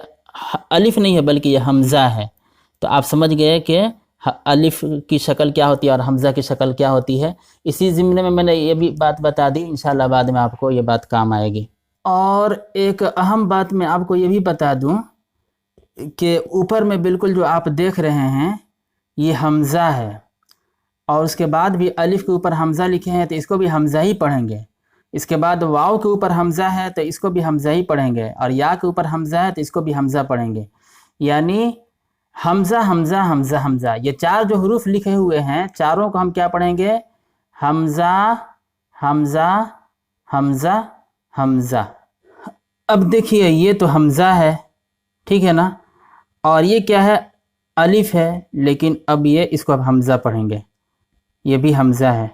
अलिफ नहीं है बल्कि ये हमज़ा है। तो आप समझ गए कि अलिफ की शक्ल क्या होती है और हमज़ा की शक्ल क्या होती है। इसी ज़िम्ने में मैंने ये भी बात बता दी, इंशाल्लाह बाद में आपको ये बात काम आएगी। और एक अहम बात मैं आपको ये भी बता दूं कि ऊपर में बिल्कुल जो आप देख रहे हैं ये हमज़ा है, और उसके बाद भी अलिफ के ऊपर हमज़ा लिखे हैं तो इसको भी हमज़ा ही पढ़ेंगे। इसके बाद वाव के ऊपर हमज़ा है तो इसको भी हमज़ा ही पढ़ेंगे, और या के ऊपर हमज़ा है तो इसको भी हमज़ा पढ़ेंगे। यानी हमज़ा हमज़ा हमज़ा हमज़ा, ये 4 जो हरूफ लिखे हुए हैं, चारों को हम क्या पढ़ेंगे? हमज़ा हमज़ा हमज़ा हमज़ा। अब देखिए ये तो हमज़ा है, ठीक है ना, और ये क्या है? अलिफ है, लेकिन अब ये इसको अब हमज़ा पढ़ेंगे। ये भी हमज़ा है,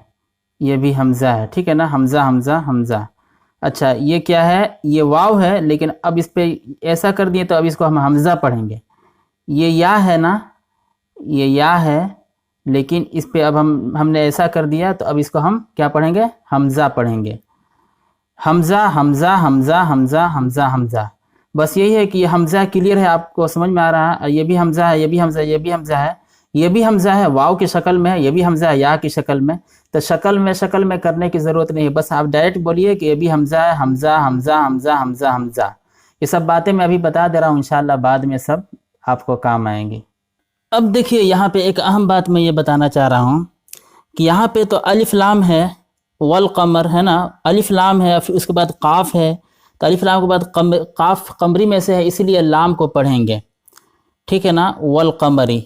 ये भी हमज़ा है, ठीक है ना, हमज़ा हमज़ा हमज़ा। अच्छा ये क्या है? ये वाव है, लेकिन अब इस पे ऐसा कर दिए तो अब इसको हम हमज़ा पढ़ेंगे। ये या है ना, ये या है, लेकिन इस पे अब हमने ऐसा कर दिया तो अब इसको हम क्या पढ़ेंगे? हमज़ा पढ़ेंगे। हमज़ा हमज़ा हमज़ा हमज़ा हमज़ा हमज़ा। बस यही है कि ये हमज़ा क्लियर है, आपको समझ में आ रहा है। ये भी हमज़ा है, ये भी हमज़ा, ये भी हमज़ा है, ये भी हमज़ा है, वाव की शक्ल में है, ये भी हमज़ा है या की शक्ल में। तो शक्ल में करने की ज़रूरत नहीं है, बस आप डायरेक्ट बोलिए कि ये भी हमज़ा है, हमज़ा हमज़ा हमज़ा हमज़ा हमज़ा। ये सब बातें मैं अभी बता दे रहा हूँ, इंशाल्लाह बाद में सब आपको काम आएंगी। अब देखिए यहाँ पे एक अहम बात मैं ये बताना चाह रहा हूँ कि यहाँ पे तो अलिफ लाम है, वल कमर है ना, अलिफ लाम है, फिर उसके बाद काफ है, तो अलिफ लाम के बाद काफ कमरी में से है, इसीलिए लाम को पढ़ेंगे, ठीक है ना। वल कमरी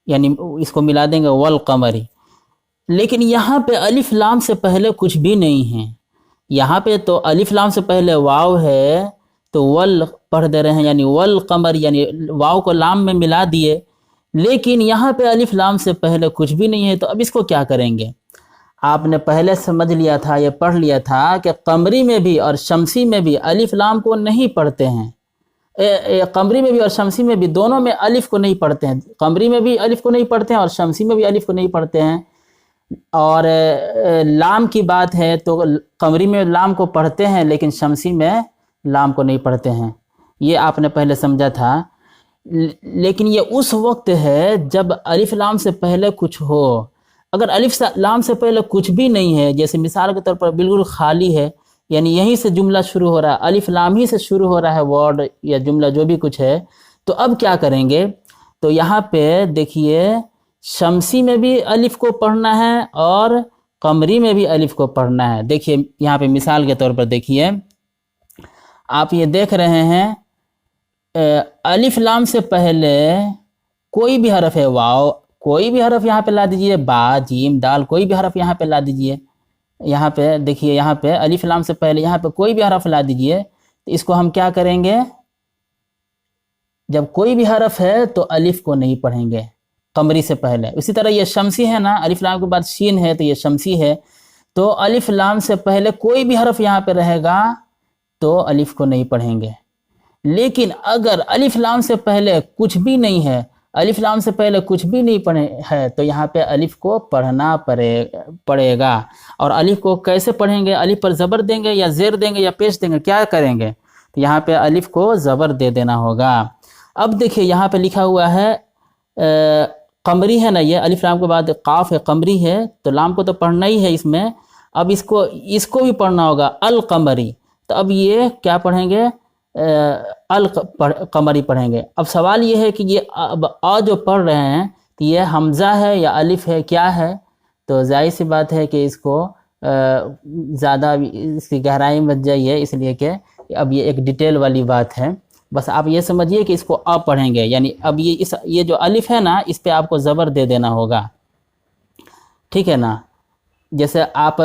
यानी इसको मिला देंगे वल कमरी। لیکن یہاں پہ الف لام سے پہلے کچھ بھی نہیں ہے. یہاں پہ تو الف لام سے پہلے واو ہے تو ول پڑھ دے رہے ہیں، یعنی والقمر، یعنی واو کو لام میں ملا دیے. لیکن یہاں پہ الف لام سے پہلے کچھ بھی نہیں ہے، تو اب اس کو کیا کریں گے؟ آپ نے پہلے سمجھ لیا تھا، یہ پڑھ لیا تھا کہ قمری میں بھی اور شمسی میں بھی الف لام کو نہیں پڑھتے ہیں. قمری میں بھی اور شمسی میں بھی دونوں میں الف کو نہیں پڑھتے ہیں. قمری میں بھی الف کو نہیں پڑھتے ہیں اور شمسی میں بھی الف کو نہیں پڑھتے ہیں. اور لام کی بات ہے تو قمری میں لام کو پڑھتے ہیں لیکن شمسی میں لام کو نہیں پڑھتے ہیں. یہ آپ نے پہلے سمجھا تھا. لیکن یہ اس وقت ہے جب الف لام سے پہلے کچھ ہو. اگر الف لام سے پہلے کچھ بھی نہیں ہے، جیسے مثال کے طور پر بالکل خالی ہے، یعنی یہیں سے جملہ شروع ہو رہا ہے، الف لام ہی سے شروع ہو رہا ہے ورڈ یا جملہ جو بھی کچھ ہے، تو اب کیا کریں گے؟ تو یہاں پہ دیکھیے شمسی میں بھی الف کو پڑھنا ہے اور قمری میں بھی الف کو پڑھنا ہے. دیکھیے یہاں پہ مثال کے طور پر دیکھیے، آپ یہ دیکھ رہے ہیں الف لام سے پہلے کوئی بھی حرف ہے، واو کوئی بھی حرف یہاں پہ لا دیجئے، با جیم دال کوئی بھی حرف یہاں پہ لا دیجئے. یہاں پہ دیکھیے، یہاں پہ الف لام سے پہلے یہاں پہ کوئی بھی حرف لا دیجئے. تو اس کو ہم کیا کریں گے؟ جب کوئی بھی حرف ہے تو الف کو نہیں پڑھیں گے قمری سے پہلے. اسی طرح یہ شمسی ہے نا، الف لام کے بعد شین ہے تو یہ شمسی ہے، تو الف لام سے پہلے کوئی بھی حرف یہاں پہ رہے گا تو الف کو نہیں پڑھیں گے. لیکن اگر الف لام سے پہلے کچھ بھی نہیں ہے، الف لام سے پہلے کچھ بھی نہیں پڑھے ہے، تو یہاں پہ الف کو پڑھنا پڑے گا. اور الف کو کیسے پڑھیں گے؟ الف پر زبر دیں گے یا زیر دیں گے یا پیش دیں گے؟ کیا کریں گے؟ تو یہاں پہ الف کو زبر دے دینا ہوگا. اب دیکھیے یہاں پہ لکھا ہوا ہے قمری ہے نا، یہ الف لام کے بعد قاف ہے، قمری ہے تو لام کو تو پڑھنا ہی ہے اس میں. اب اس کو بھی پڑھنا ہوگا القمری. تو اب یہ کیا پڑھیں گے؟ القمری پڑھیں گے. اب سوال یہ ہے کہ یہ اب جو پڑھ رہے ہیں تو یہ حمزہ ہے یا الف ہے، کیا ہے؟ تو ظاہر سی بات ہے کہ اس کو زیادہ اس کی گہرائی مت جائیے، اس لیے کہ اب یہ ایک ڈیٹیل والی بات ہے. بس آپ یہ سمجھیے کہ اس کو آپ پڑھیں گے، یعنی اب یہ جو الف ہے نا، اس پہ آپ کو زبر دے دینا ہوگا. ٹھیک ہے نا؟ جیسے آپ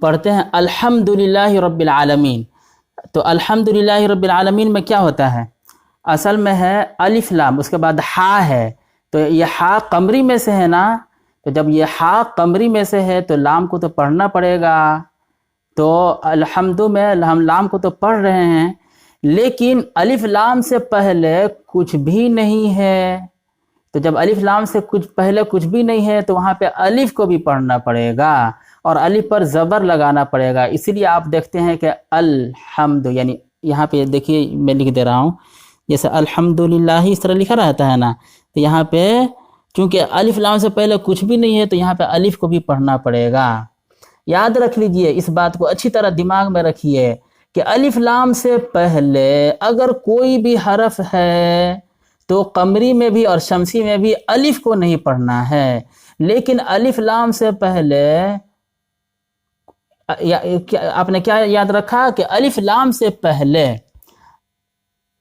پڑھتے ہیں الحمدللہ رب العالمین، تو الحمدللہ رب العالمین میں کیا ہوتا ہے؟ اصل میں ہے الف لام، اس کے بعد ہا ہے، تو یہ ہا قمری میں سے ہے نا، تو جب یہ ہا قمری میں سے ہے تو لام کو تو پڑھنا پڑے گا. تو الحمد میں ہم لام کو تو پڑھ رہے ہیں، لیکن الف لام سے پہلے کچھ بھی نہیں ہے. تو جب الف لام سے پہلے کچھ بھی نہیں ہے تو وہاں پہ الف کو بھی پڑھنا پڑے گا اور الف پر زبر لگانا پڑے گا. اسی لیے آپ دیکھتے ہیں کہ الحمد، یعنی یہاں پہ دیکھیے میں لکھ دے رہا ہوں، جیسے الحمدللہ اس طرح لکھا رہتا ہے نا، تو یہاں پہ چونکہ الف لام سے پہلے کچھ بھی نہیں ہے تو یہاں پہ الف کو بھی پڑھنا پڑے گا. یاد رکھ لیجئے، اس بات کو اچھی طرح دماغ میں رکھیے کہ الف لام سے پہلے اگر کوئی بھی حرف ہے تو قمری میں بھی اور شمسی میں بھی الف کو نہیں پڑھنا ہے. لیکن الف لام سے پہلے آپ نے کیا یاد رکھا کہ الف لام سے پہلے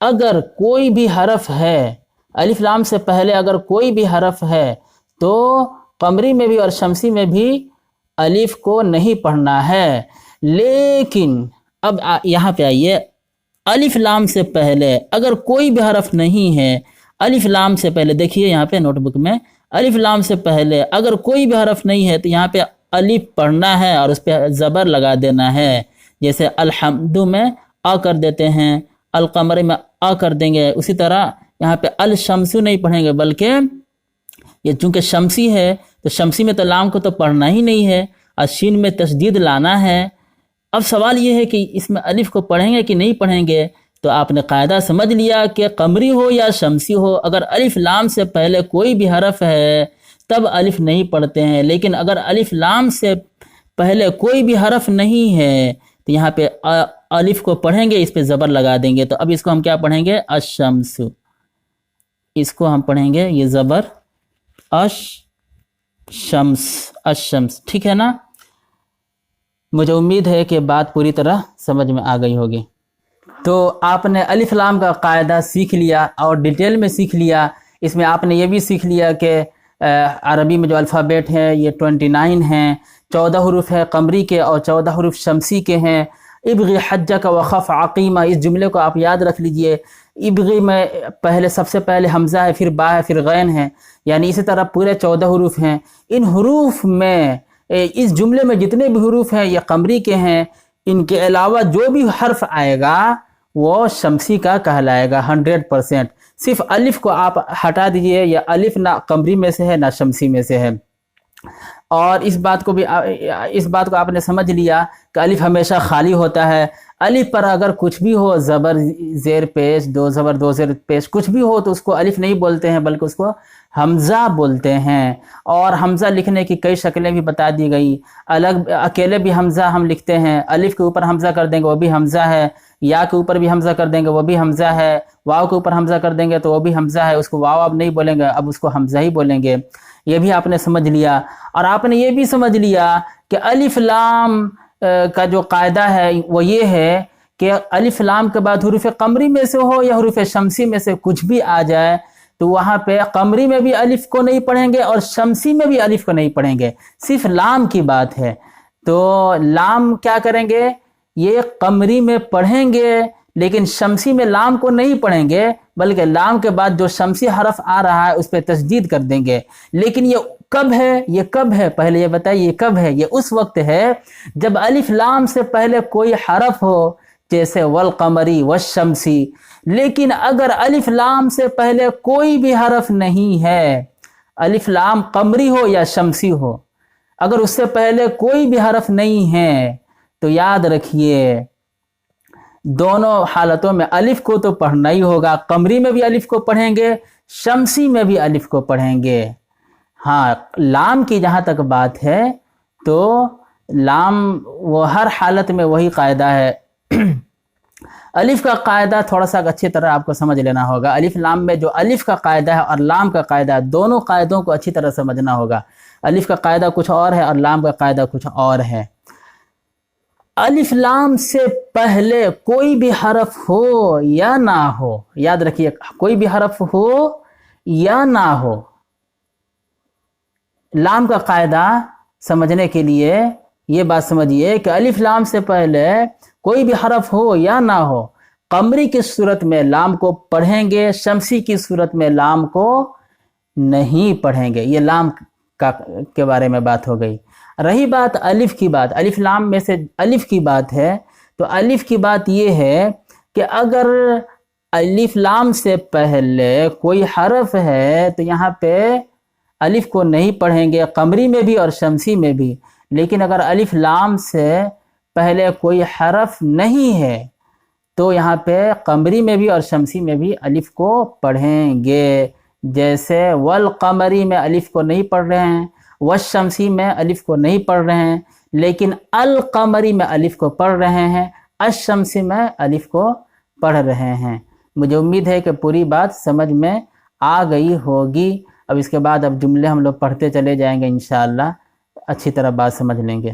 اگر کوئی بھی حرف ہے، الف لام سے پہلے اگر کوئی بھی حرف ہے تو قمری میں بھی اور شمسی میں بھی الف کو نہیں پڑھنا ہے. لیکن اب یہاں پہ آئیے، الف لام سے پہلے اگر کوئی بھی حرف نہیں ہے، الف لام سے پہلے دیکھیے یہاں پہ نوٹ بک میں، الف لام سے پہلے اگر کوئی بھی حرف نہیں ہے تو یہاں پہ الف پڑھنا ہے اور اس پہ زبر لگا دینا ہے. جیسے الحمد میں آ کر دیتے ہیں، القمر میں آ کر دیں گے. اسی طرح یہاں پہ الشمس نہیں پڑھیں گے، بلکہ یہ چونکہ شمسی ہے تو شمسی میں تو لام کو تو پڑھنا ہی نہیں ہے اور شین میں تشدید لانا ہے. اب سوال یہ ہے کہ اس میں الف کو پڑھیں گے کہ نہیں پڑھیں گے؟ تو آپ نے قاعدہ سمجھ لیا کہ قمری ہو یا شمسی ہو، اگر الف لام سے پہلے کوئی بھی حرف ہے تب الف نہیں پڑھتے ہیں. لیکن اگر الف لام سے پہلے کوئی بھی حرف نہیں ہے تو یہاں پہ الف کو پڑھیں گے، اس پہ زبر لگا دیں گے. تو اب اس کو ہم کیا پڑھیں گے؟ الشمس. اس کو ہم پڑھیں گے یہ زبر الشمس، الشمس. ٹھیک ہے نا؟ مجھے امید ہے کہ بات پوری طرح سمجھ میں آ گئی ہوگی. تو آپ نے الف لام کا قاعدہ سیکھ لیا اور ڈیٹیل میں سیکھ لیا. اس میں آپ نے یہ بھی سیکھ لیا کہ عربی میں جو الفابیٹ ہے یہ 29 ہیں، 14 حروف ہے قمری کے اور 14 حروف شمسی کے ہیں۔ ابغی حجک وخف عقیمہ، اس جملے کو آپ یاد رکھ لیجئے۔ ابغی میں پہلے سب سے پہلے حمزہ ہے، پھر با ہے، پھر غین ہے، یعنی اسی طرح پورے 14 حروف ہیں۔ ان حروف میں اس جملے میں جتنے بھی حروف ہیں یہ قمری کے ہیں، ان کے علاوہ جو بھی حرف آئے گا وہ شمسی کا کہلائے گا 100%۔ صرف الف کو آپ ہٹا دیجئے، یہ الف نہ قمری میں سے ہے نہ شمسی میں سے ہے۔ اور اس بات کو آپ نے سمجھ لیا کہ الف ہمیشہ خالی ہوتا ہے۔ الف پر اگر کچھ بھی ہو، زبر زیر پیش، دو زبر دو زیر پیش، کچھ بھی ہو تو اس کو الف نہیں بولتے ہیں بلکہ اس کو حمزہ بولتے ہیں۔ اور حمزہ لکھنے کی کئی شکلیں بھی بتا دی گئی۔ الگ اکیلے بھی حمزہ ہم لکھتے ہیں، الف کے اوپر حمزہ کر دیں گے وہ بھی حمزہ ہے، یا کے اوپر بھی حمزہ کر دیں گے وہ بھی حمزہ ہے، واو کے اوپر حمزہ کر دیں گے تو وہ بھی حمزہ ہے، اس کو واو اب نہیں بولیں گے، اب اس کو حمزہ ہی بولیں گے۔ یہ بھی آپ نے سمجھ لیا۔ اور آپ نے یہ بھی سمجھ لیا کہ الف لام کا جو قاعدہ ہے وہ یہ ہے کہ الف لام کے بعد حروف قمری میں سے ہو یا حروف شمسی میں سے کچھ بھی آ جائے تو وہاں پہ قمری میں بھی الف کو نہیں پڑھیں گے اور شمسی میں بھی الف کو نہیں پڑھیں گے، صرف لام کی بات ہے۔ تو لام کیا کریں گے، یہ قمری میں پڑھیں گے لیکن شمسی میں لام کو نہیں پڑھیں گے، بلکہ لام کے بعد جو شمسی حرف آ رہا ہے اس پہ تشدید کر دیں گے۔ لیکن یہ کب ہے پہلے یہ بتائیے، یہ کب ہے؟ یہ اس وقت ہے جب الف لام سے پہلے کوئی حرف ہو، جیسے والقمری والشمسی۔ لیکن اگر الف لام سے پہلے کوئی بھی حرف نہیں ہے، الف لام قمری ہو یا شمسی ہو، اگر اس سے پہلے کوئی بھی حرف نہیں ہے تو یاد رکھیے دونوں حالتوں میں الف کو تو پڑھنا ہی ہوگا، قمری میں بھی الف کو پڑھیں گے، شمسی میں بھی الف کو پڑھیں گے۔ ہاں، لام کی جہاں تک بات ہے تو لام وہ ہر حالت میں وہی قاعدہ ہے۔ الف کا قاعدہ تھوڑا سا اچھی طرح آپ کو سمجھ لینا ہوگا۔ الف لام میں جو الف کا قاعدہ ہے اور لام کا قاعدہ ہے، دونوں قاعدوں کو اچھی طرح سمجھنا ہوگا۔ الف کا قاعدہ کچھ اور ہے اور لام کا قاعدہ کچھ اور ہے۔ الف لام سے پہلے کوئی بھی حرف ہو یا نہ ہو، یاد رکھیے کوئی بھی حرف ہو یا نہ ہو، لام کا قاعدہ سمجھنے کے لیے یہ بات سمجھیے کہ الف لام سے پہلے کوئی بھی حرف ہو یا نہ ہو، قمری کی صورت میں لام کو پڑھیں گے، شمسی کی صورت میں لام کو نہیں پڑھیں گے۔ یہ لام کے بارے میں بات ہو گئی۔ رہی بات الف کی بات، الف لام میں سے الف کی بات ہے تو الف کی بات یہ ہے کہ اگر الف لام سے پہلے کوئی حرف ہے تو یہاں پہ الف کو نہیں پڑھیں گے، قمری میں بھی اور شمسی میں بھی۔ لیکن اگر الف لام سے پہلے کوئی حرف نہیں ہے تو یہاں پہ قمری میں بھی اور شمسی میں بھی الف کو پڑھیں گے۔ جیسے والقمری میں الف کو نہیں پڑھ رہے ہیں، والشمسی میں الف کو نہیں پڑھ رہے ہیں، لیکن القمری میں الف کو پڑھ رہے ہیں، الشمسی میں الف کو پڑھ رہے ہیں۔ مجھے امید ہے کہ پوری بات سمجھ میں آ گئی ہوگی۔ اب اس کے بعد اب جملے ہم لوگ پڑھتے چلے جائیں گے، انشاءاللہ اچھی طرح بات سمجھ لیں گے۔